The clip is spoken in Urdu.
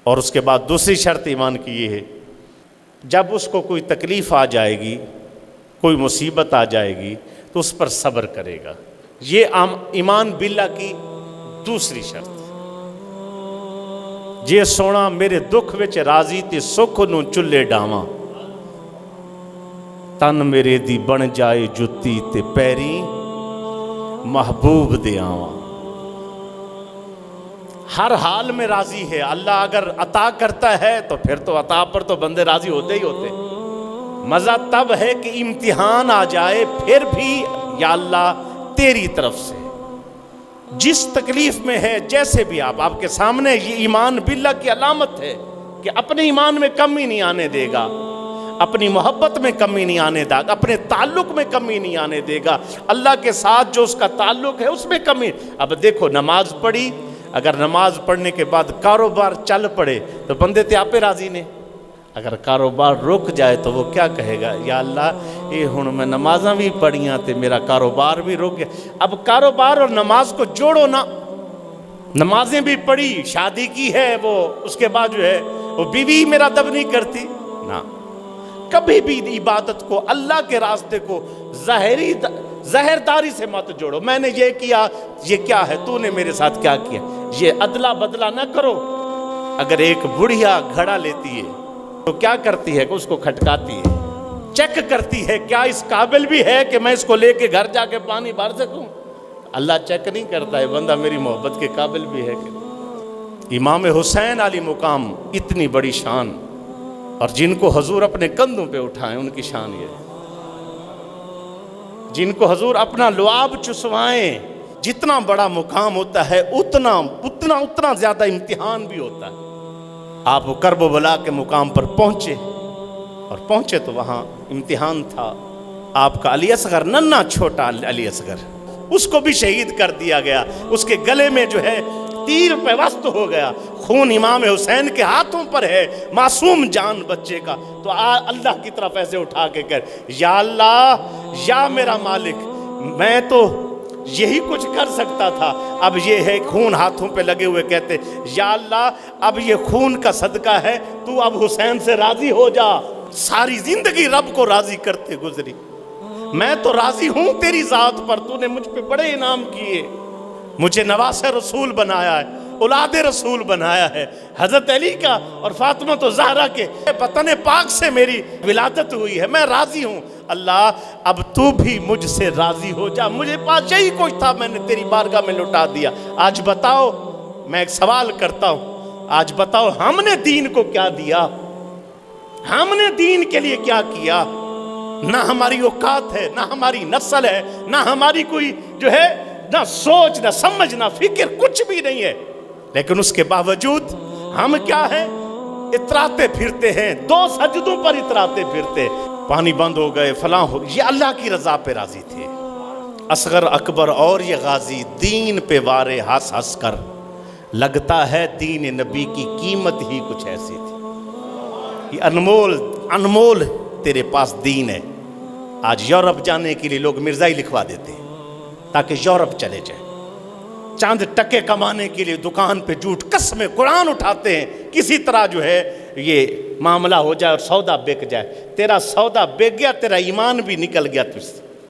اور اس کے بعد دوسری شرط ایمان کی یہ ہے، جب اس کو کوئی تکلیف آ جائے گی، کوئی مصیبت آ جائے گی تو اس پر صبر کرے گا۔ یہ ایمان باللہ کی دوسری شرط۔ جے سونا میرے دکھ وچ راضی تے سکھ نو چلے ڈاواں، تن میرے دی بن جائے جتی تے پیری محبوب دے آواں۔ ہر حال میں راضی ہے۔ اللہ اگر عطا کرتا ہے تو پھر تو عطا پر تو بندے راضی ہوتے ہی ہوتے۔ مزہ تب ہے کہ امتحان آ جائے پھر بھی یا اللہ تیری طرف سے، جس تکلیف میں ہے جیسے بھی آپ کے سامنے، یہ ایمان باللہ کی علامت ہے کہ اپنے ایمان میں کمی نہیں آنے دے گا، اپنی محبت میں کمی نہیں آنے دے گا، اپنے تعلق میں کمی نہیں آنے دے گا، اللہ کے ساتھ جو اس کا تعلق ہے اس میں کمی۔ اب دیکھو نماز پڑھی، اگر نماز پڑھنے کے بعد کاروبار چل پڑے تو بندے تے آپ راضی نے، اگر کاروبار رک جائے تو وہ کیا کہے گا، یا اللہ یہ ہن میں نمازاں بھی پڑھیاں تے میرا کاروبار بھی رک گیا۔ اب کاروبار اور نماز کو جوڑو نا، نمازیں بھی پڑھی، شادی کی ہے، وہ اس کے بعد جو ہے وہ بیوی میرا دب نہیں کرتی نا۔ کبھی بھی عبادت کو، اللہ کے راستے کو ظاہرداری سے مت جوڑو، میں نے یہ کیا، یہ کیا ہے، تو نے میرے ساتھ کیا کیا، یہ ادلا بدلا نہ کرو۔ اگر ایک بڑھیا گھڑا لیتی ہے تو کیا کرتی ہے کہ اس کو کھٹکاتی ہے، چیک کرتی ہے کیا اس قابل بھی ہے کہ میں اس کو لے کے گھر جا کے پانی بھر سکوں۔ اللہ چیک نہیں کرتا ہے بندہ میری محبت کے قابل بھی ہے کہ۔ امام حسین علی مقام اتنی بڑی شان، اور جن کو حضور اپنے کندھوں پہ اٹھائیں ان کی شان یہ ہے، جن کو حضور اپنا لعاب چسوائیں۔ جتنا بڑا مقام ہوتا ہے اتنا زیادہ امتحان بھی ہوتا ہے۔ آپ کرب و بلا کے مقام پر پہنچے، اور پہنچے تو وہاں امتحان تھا۔ آپ کا علی اصغر، ننھا چھوٹا علی اصغر، اس کو بھی شہید کر دیا گیا، اس کے گلے میں جو ہے تیر پیوست ہو گیا، خون امام حسین کے ہاتھوں پر ہے، معصوم جان بچے کا۔ تو اللہ کی طرف ایسے اٹھا کے کہہ، یا اللہ، یا میرا مالک، میں تو یہی کچھ کر سکتا تھا، اب یہ ہے خون ہاتھوں پہ لگے ہوئے، کہتے یا اللہ اب یہ خون کا صدقہ ہے، تو اب حسین سے راضی ہو جا۔ ساری زندگی رب کو راضی کرتے گزری، میں تو راضی ہوں تیری ذات پر، تو نے مجھ پہ بڑے انعام کیے، مجھے نواس رسول بنایا ہے، اولاد رسول بنایا ہے، حضرت علی کا اور فاطمہ تو زہرا کے بطن پاک سے میری ولادت ہوئی ہے، میں راضی ہوں۔ اللہ اب تو بھی مجھ سے راضی ہو جا، مجھے پاس یہی کچھ تھا، میں نے تیری بارگاہ میں لٹا دیا۔ آج بتاؤ، میں ایک سوال کرتا ہوں، آج بتاؤ ہم نے دین کو کیا دیا، ہم نے دین کے لیے کیا کیا؟ نہ ہماری اوقات ہے، نہ ہماری نسل ہے، نہ ہماری کوئی جو ہے نہ سوچ، نہ سمجھ، نہ فکر، کچھ بھی نہیں ہے، لیکن اس کے باوجود ہم کیا ہیں؟ اتراتے پھرتے ہیں، 2 سجدوں پر اتراتے پھرتے، پانی بند ہو گئے، فلاں ہو، یہ اللہ کی رضا پہ راضی تھے۔ اصغر اکبر اور یہ غازی دین پہ وارے ہنس ہنس کر، لگتا ہے دین نبی کی قیمت ہی کچھ ایسی تھی۔ یہ انمول تیرے پاس دین ہے۔ آج یورپ جانے کے لیے لوگ مرزائی لکھوا دیتے ہیں تاکہ یورپ چلے جائیں، چاند ٹکے کمانے کے لیے دکان پہ جھوٹ قسمیں قرآن اٹھاتے ہیں، کسی طرح جو ہے یہ معاملہ ہو جائے اور سودا بک جائے۔ تیرا سودا بک گیا، تیرا ایمان بھی نکل گیا تجھ سے۔